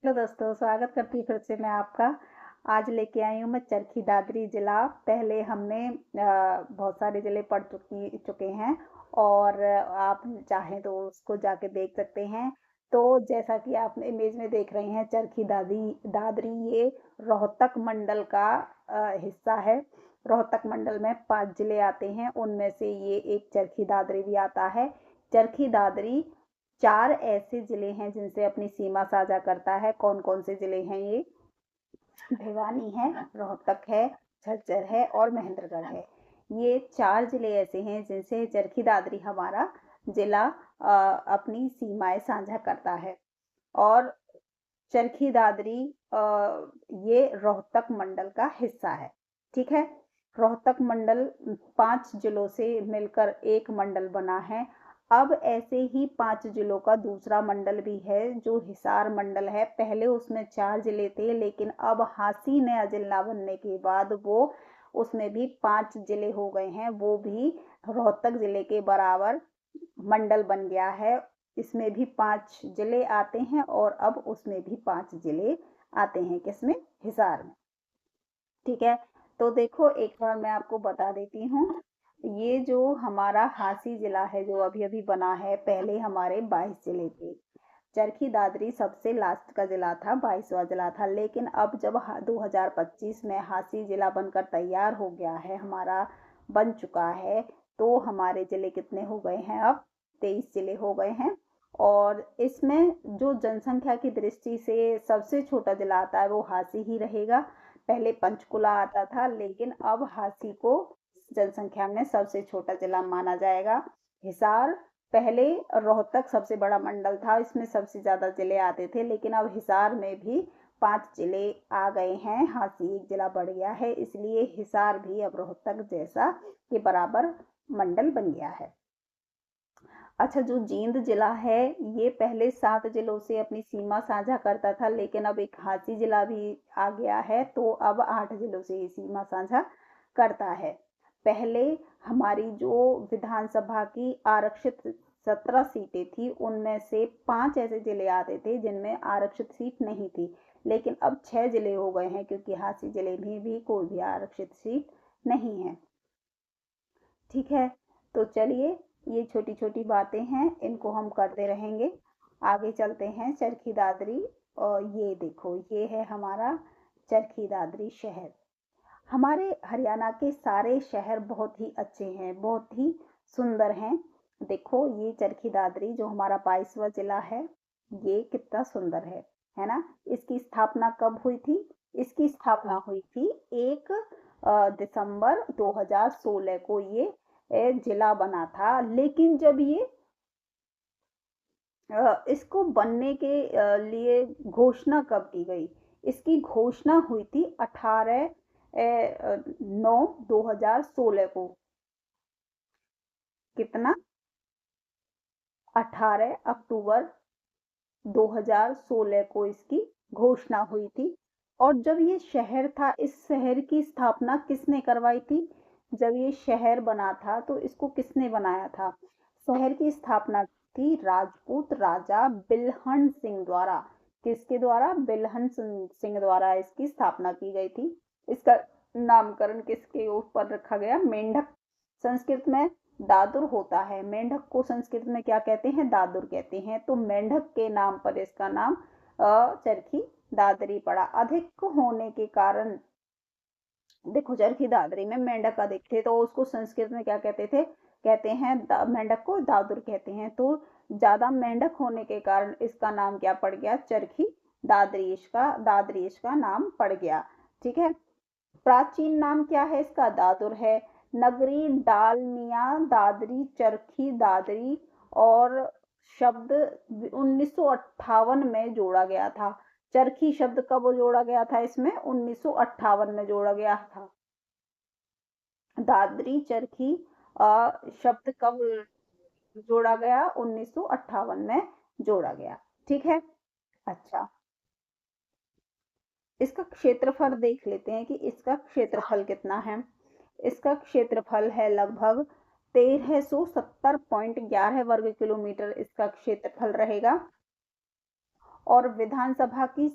Hello दोस्तों, स्वागत करती हूँ फिर से मैं आपका। आज लेके आई हूँ मैं चरखी दादरी ज़िला। पहले हमने बहुत सारे ज़िले पढ़ चुके हैं और आप चाहें तो उसको जाके देख सकते हैं। तो जैसा कि आप इमेज में देख रहे हैं, चरखी दादरी ये रोहतक मंडल का हिस्सा है। रोहतक मंडल में 5 ज़िले आते हैं, उनमें से ये एक चरखी दादरी भी आता है। चरखी दादरी 4 ऐसे जिले हैं जिनसे अपनी सीमा साझा करता है। कौन कौन से जिले हैं ये? भिवानी है, रोहतक है, झज्जर है और महेंद्रगढ़ है। ये 4 जिले ऐसे हैं जिनसे चरखी दादरी हमारा जिला अपनी सीमाएं साझा करता है। और चरखी दादरी ये रोहतक मंडल का हिस्सा है। ठीक है। रोहतक मंडल 5 जिलों से मिलकर एक मंडल बना है। अब ऐसे ही 5 जिलों का दूसरा मंडल भी है जो हिसार मंडल है। पहले उसमें 4 जिले थे, लेकिन अब हांसी नया जिला बनने के बाद वो उसमें भी 5 जिले हो गए हैं। वो भी रोहतक जिले के बराबर मंडल बन गया है। इसमें भी 5 जिले आते हैं और अब उसमें भी 5 जिले आते हैं। किसमें? हिसार में। ठीक है। तो देखो, एक बार मैं आपको बता देती हूँ। ये जो हमारा हांसी जिला है जो अभी अभी बना है, पहले हमारे 22 जिले थे। चरखी दादरी सबसे लास्ट का जिला था, 22वां जिला था। लेकिन अब जब 2025 में हांसी जिला बनकर तैयार हो गया है, हमारा बन चुका है, तो हमारे जिले कितने हो गए हैं? अब 23 जिले हो गए हैं। और इसमें जो जनसंख्या की दृष्टि से सबसे छोटा जिला आता है वो हांसी ही रहेगा। पहले पंचकुला आता था, लेकिन अब हांसी को जनसंख्या में सबसे छोटा जिला माना जाएगा। हिसार पहले रोहतक सबसे बड़ा मंडल था, इसमें सबसे ज्यादा जिले आते थे, लेकिन अब हिसार में भी 5 जिले आ गए हैं। हांसी एक जिला बढ़ गया है, इसलिए हिसार भी अब रोहतक जैसा के बराबर मंडल बन गया है। अच्छा, जो जींद जिला है ये पहले 7 जिलों से अपनी सीमा साझा करता था, लेकिन अब एक हांसी जिला भी आ गया है, तो अब 8 जिलों से ये सीमा साझा करता है। पहले हमारी जो विधानसभा की आरक्षित 17 सीटें थी, उनमें से 5 ऐसे जिले आते थे जिनमें आरक्षित सीट नहीं थी, लेकिन अब 6 जिले हो गए हैं, क्योंकि हांसी जिले में भी कोई भी आरक्षित सीट नहीं है। ठीक है। तो चलिए, ये छोटी छोटी बातें हैं, इनको हम करते रहेंगे। आगे चलते हैं चरखी दादरी। और ये देखो, ये है हमारा चरखी दादरी शहर। हमारे हरियाणा के सारे शहर बहुत ही अच्छे हैं, बहुत ही सुंदर हैं। देखो, ये चरखी दादरी जो हमारा 22वां जिला है, ये कितना सुंदर है ना? इसकी स्थापना कब हुई थी? इसकी स्थापना हुई थी 1 दिसंबर 2016 को। ये जिला बना था। लेकिन जब ये इसको बनने के लिए घोषणा कब की गई? इसकी घोषणा हुई थी 18/9/2016 को। कितना? 18 अक्टूबर 2016 को इसकी घोषणा हुई थी। और जब ये शहर था, इस शहर की स्थापना किसने करवाई थी? जब ये शहर बना था तो इसको किसने बनाया था? शहर की स्थापना थी राजपूत राजा बिल्हन सिंह द्वारा। किसके द्वारा? बिल्हन सिंह द्वारा इसकी स्थापना की गई थी। इसका नामकरण किसके ऊपर रखा गया? मेंढक। संस्कृत में दादुर होता है, मेंढक को संस्कृत में क्या कहते हैं? दादुर कहते हैं। तो मेंढक के नाम पर इसका नाम चरखी दादरी पड़ा। अधिक होने के कारण, देखो, चरखी दादरी में मेंढक अधिक थे, तो उसको संस्कृत में क्या कहते थे? कहते हैं मेंढक को दादुर कहते हैं। तो ज्यादा मेंढक होने के कारण इसका नाम क्या पड़ गया? चरखी दादरी इसका नाम पड़ गया। ठीक है। प्राचीन नाम क्या है इसका? दादुर है। नगरी डालमिया दादरी, चरखी दादरी। और शब्द 1958 में जोड़ा गया था। चरखी शब्द कब जोड़ा गया था इसमें? 1958 में जोड़ा गया था। दादरी चरखी शब्द कब जोड़ा गया? 1958 में जोड़ा गया। ठीक है। अच्छा, इसका क्षेत्रफल देख लेते हैं कि इसका क्षेत्रफल कितना है। इसका क्षेत्रफल है लगभग 1370.11 वर्ग किलोमीटर। इसका क्षेत्रफल रहेगा। और विधानसभा की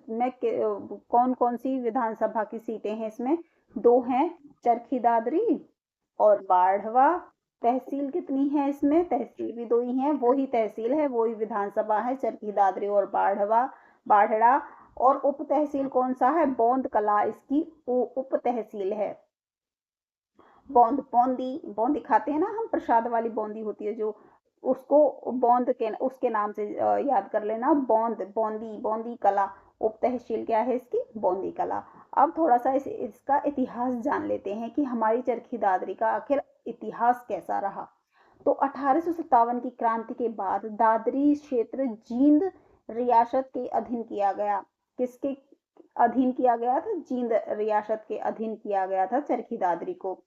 में कौन कौन सी विधानसभा की सीटें हैं इसमें? 2 हैं, चरखी दादरी और बाढ़वा। तहसील कितनी है इसमें? तहसील भी 2 ही हैं, वो ही तहसील है, वो ही विधानसभा है, चरखी दादरी और बाढ़ड़ा। और उप तहसील कौन सा है? बौंद कला इसकी उप तहसील है। बौंदी खाते हैं ना हम, प्रसाद वाली बौंदी होती है जो, उसको बौंद के उसके नाम से याद कर लेना। बौंदी कला उप तहसील क्या है इसकी? बौंदी कला। अब थोड़ा सा इसका इतिहास जान लेते हैं कि हमारी चरखी दादरी का आखिर इतिहास कैसा रहा। तो 1857 की क्रांति के बाद दादरी क्षेत्र जींद रियासत के अधीन किया गया। किसके अधीन किया गया था? जींद रियासत के अधीन किया गया था चरखी दादरी को।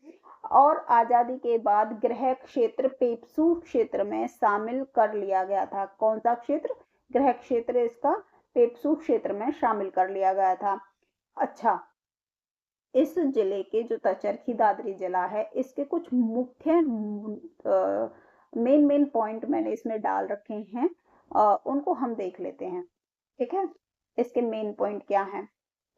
और आजादी के बाद गृह क्षेत्र पेप्सू क्षेत्र में शामिल कर लिया गया था। कौन सा क्षेत्र? गृह क्षेत्र इसका पेप्सू क्षेत्र में शामिल कर लिया गया था। अच्छा, इस जिले के जो चरखी दादरी जिला है, इसके कुछ मुख्य मेन पॉइंट मैंने इसमें डाल रखे हैं, उनको हम देख लेते हैं। ठीक है, इसके मेन पॉइंट क्या हैं?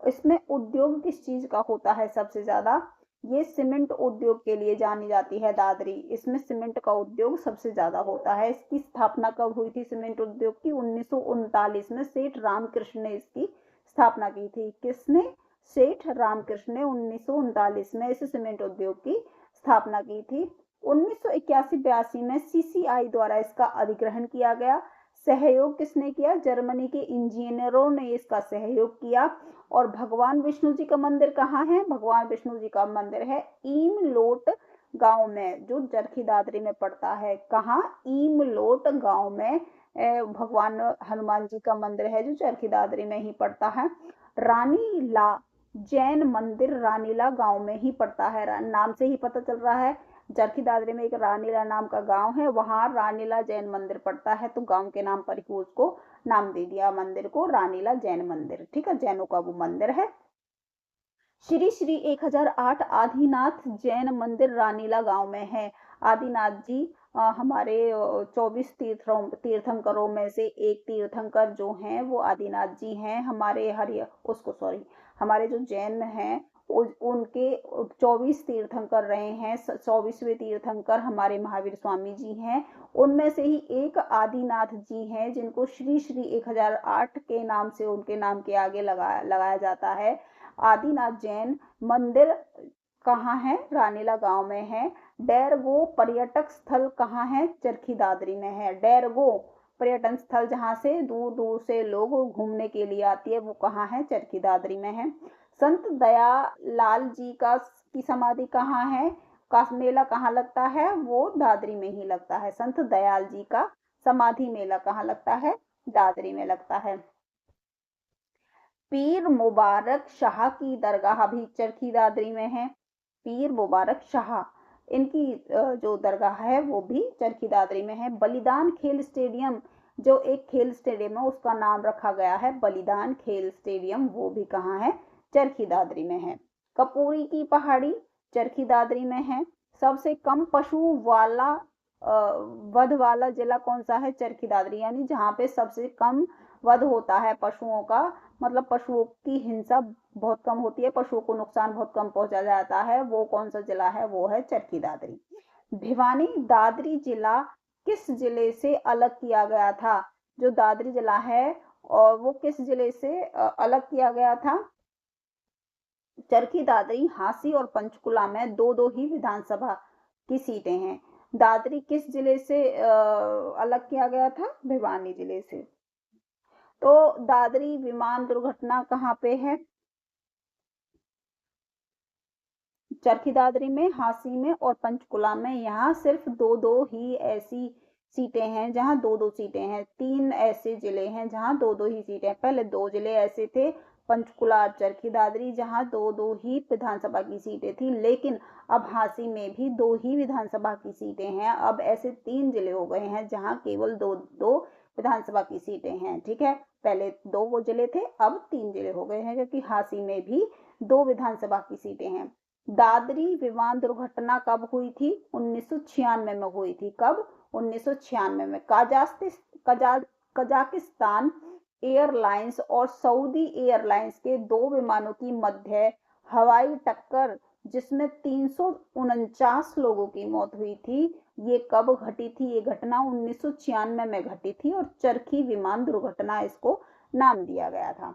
इसमें उद्योग किस चीज का होता है सबसे ज्यादा? ये सीमेंट उद्योग के लिए जानी जाती है दादरी। इसमें सीमेंट का उद्योग सबसे ज्यादा होता है। इसकी स्थापना कब हुई थी सीमेंट उद्योग की? 1939 में सेठ रामकृष्ण ने इसकी स्थापना की थी। किसने? सेठ रामकृष्ण ने 1939 में इस सीमेंट उद्योग की स्थापना की थी। 1981-82 में सीसीआई द्वारा इसका अधिग्रहण किया गया। सहयोग किसने किया? जर्मनी के इंजीनियरों ने इसका सहयोग किया। और भगवान विष्णु जी का मंदिर कहाँ है? भगवान विष्णु जी का मंदिर है ईमलोट गांव में, जो चरखी दादरी में पड़ता है। कहाँ? ईमलोट गांव में भगवान हनुमान जी का मंदिर है, जो चरखी दादरी में ही पड़ता है। रानीला जैन मंदिर रानीला गांव में ही पड़ता है। नाम से ही पता चल रहा है, चरखी दादरी में एक रानीला नाम का गांव है, वहां रानीला जैन मंदिर पड़ता है, तो गांव के नाम पर ही उसको नाम दे दिया मंदिर को, रानीला जैन मंदिर। ठीक है, जैनों का वो मंदिर है। श्री श्री 1008 आदिनाथ जैन मंदिर रानीला गांव में है। आदिनाथ जी हमारे 24 तीर्थंकरों में से एक तीर्थंकर जो हैं वो आदिनाथ जी हैं। हमारे जो जैन हैं उनके 24 तीर्थंकर रहे हैं। 24वें तीर्थंकर हमारे महावीर स्वामी जी हैं। उनमें से ही एक आदिनाथ जी हैं, जिनको श्री श्री 1008 के नाम से उनके नाम के आगे लगाया जाता है। आदिनाथ जैन मंदिर कहाँ है? रानीला गांव में है। डेरगो पर्यटक स्थल कहाँ है? चरखी दादरी में है। डेरगो पर्यटन स्थल जहाँ से दूर दूर से लोग घूमने के लिए आती है, वो कहाँ है? चरखी दादरी में है। संत दयालाल जी की समाधि कहाँ है? का मेला कहाँ लगता है? वो दादरी में ही लगता है। संत दयाल जी का समाधि मेला कहाँ लगता है? दादरी में लगता है। पीर मुबारक शाह की दरगाह भी चरखी दादरी में है। पीर मुबारक शाह, इनकी जो दरगाह है वो भी चरखी दादरी में है। बलिदान खेल स्टेडियम, जो एक खेल स्टेडियम है उसका नाम रखा गया है बलिदान खेल स्टेडियम, वो भी कहाँ है? चरखी दादरी में है। कपूरी की पहाड़ी चरखी दादरी में है। सबसे कम पशु वाला वध वाला जिला कौन सा है? चरखी दादरी, यानी जहाँ पे सबसे कम वध होता है पशुओं का, मतलब पशुओं की हिंसा बहुत कम होती है, पशुओं को नुकसान बहुत कम पहुंचा जाता है, वो कौन सा जिला है? वो है चरखी दादरी। भिवानी दादरी जिला किस जिले से अलग किया गया था? जो दादरी जिला है और वो किस जिले से अलग किया गया था? चरखी दादरी, हांसी और पंचकुला में दो दो ही विधानसभा की सीटें हैं। दादरी किस जिले से अलग किया गया था? भिवानी जिले से। तो दादरी विमान दुर्घटना कहाँ पे है? चरखी दादरी में, हांसी में और पंचकुला में। यहाँ सिर्फ दो दो ही ऐसी सीटें हैं जहाँ दो दो सीटें हैं। 3 ऐसे जिले हैं जहाँ दो दो ही सीटें। पहले 2 जिले ऐसे थे, पंचकुला और चरखी दादरी, जहाँ दो दो ही विधानसभा की सीटें थी, लेकिन अब हांसी में भी 2 ही विधानसभा की सीटें हैं। अब ऐसे 3 जिले हो गए हैं जहाँ केवल दो दो विधानसभा की सीटें हैं। ठीक है, पहले 2 वो जिले थे, अब 3 जिले हो गए हैं, क्योंकि हांसी में भी 2 विधानसभा की सीटें हैं। दादरी विमान दुर्घटना कब हुई थी? 1996 में हुई थी। कब? 1996 में। कजाकिस्तान एयरलाइंस और सऊदी एयरलाइंस के 2 विमानों की मध्य हवाई टक्कर जिसमें 349 लोगों की मौत हुई थी, ये कब घटी थी? ये घटना 1996 में घटी थी और चरखी विमान दुर्घटना इसको नाम दिया गया था।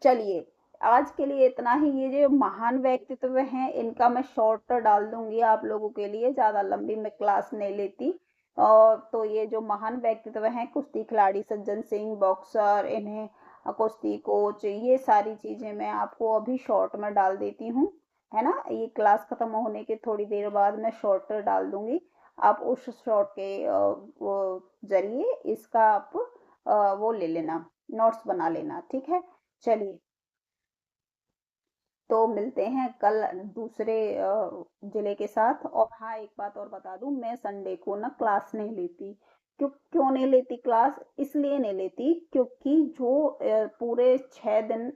चलिए, आज के लिए इतना ही। ये जो महान व्यक्तित्व हैं इनका मैं शॉर्ट डाल दूंगी आप लोगों के लिए, ज़्यादा लंबी मैं क्लास नहीं लेती। और तो ये जो महान व्यक्तित्व हैं, कुश्ती खिलाड़ी सज्जन सिंह, बॉक्सर, इन्हें कुश्ती कोच, ये सारी चीज़ें मैं आपको अभी शॉर्ट में डाल देती हूँ, है ना। ये क्लास खत्म होने के थोड़ी देर बाद मैं शॉर्ट डाल दूंगी। आप उस शॉर्ट के जरिए इसका आप वो ले लेना, नोट्स बना लेना, ठीक है। चलिए, तो मिलते हैं कल दूसरे जिले के साथ। और हाँ, एक बात और बता दूं, मैं संडे को ना क्लास नहीं लेती। क्यों नहीं लेती क्लास? इसलिए नहीं लेती क्योंकि जो पूरे 6 दिन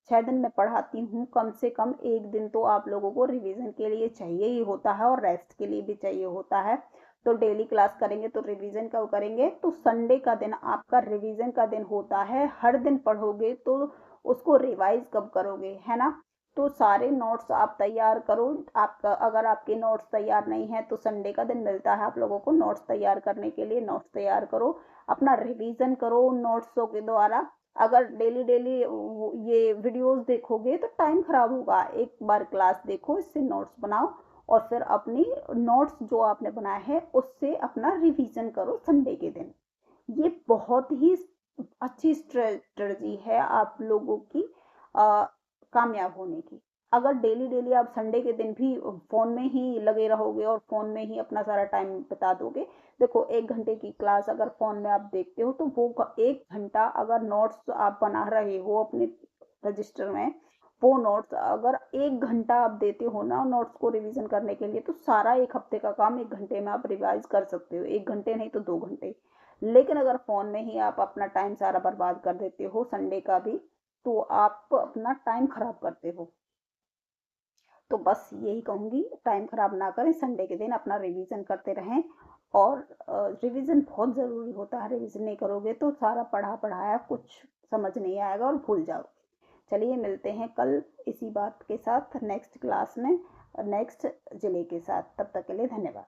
6 दिन में पढ़ाती हूँ, कम से कम एक दिन तो आप लोगों को रिवीजन के लिए चाहिए ही होता है और रेस्ट के लिए भी चाहिए होता है। तो डेली क्लास करेंगे तो रिवीजन कब करेंगे? तो संडे का दिन आपका रिवीजन का दिन होता है। हर दिन पढ़ोगे तो उसको रिवाइज कब करोगे, है ना। तो सारे नोट्स आप तैयार करो। आपका अगर आपके नोट्स तैयार नहीं है तो संडे का दिन मिलता है आप लोगों को नोट्स तैयार करने के लिए। नोट्स तैयार करो, अपना रिवीजन करो नोट्सों के द्वारा। अगर डेली डेली ये वीडियोस देखोगे तो टाइम खराब होगा। एक बार क्लास देखो, इससे नोट्स बनाओ और फिर अपनी नोट्स जो आपने बनाए हैं उससे अपना रिवीजन करो संडे के दिन। ये बहुत ही अच्छी स्ट्रेटजी है आप लोगों की कामयाब होने की। अगर डेली डेली आप संडे के दिन भी फोन में ही लगे रहोगे और फोन में ही अपना सारा टाइम बिता दोगे, देखो 1 घंटे की क्लास अगर फोन में आप देखते हो तो वो 1 घंटा अगर नोट्स आप बना रहे हो अपने रजिस्टर में, वो नोट्स अगर 1 घंटा आप देते हो ना नोट्स को रिवीजन करने के लिए, तो सारा एक हफ्ते का काम 1 घंटे में आप रिवाइज कर सकते हो। 1 घंटे नहीं तो 2 घंटे। लेकिन अगर फोन में ही आप अपना टाइम सारा बर्बाद कर देते हो संडे का भी, तो आप अपना टाइम खराब करते हो। तो बस यही कहूंगी, टाइम खराब ना करें, संडे के दिन अपना रिवीजन करते रहें। और रिवीजन बहुत ज़रूरी होता है। रिवीजन नहीं करोगे तो सारा पढ़ा पढ़ाया कुछ समझ नहीं आएगा और भूल जाओगे। चलिए, मिलते हैं कल इसी बात के साथ नेक्स्ट क्लास में, नेक्स्ट जिले के साथ। तब तक के लिए धन्यवाद।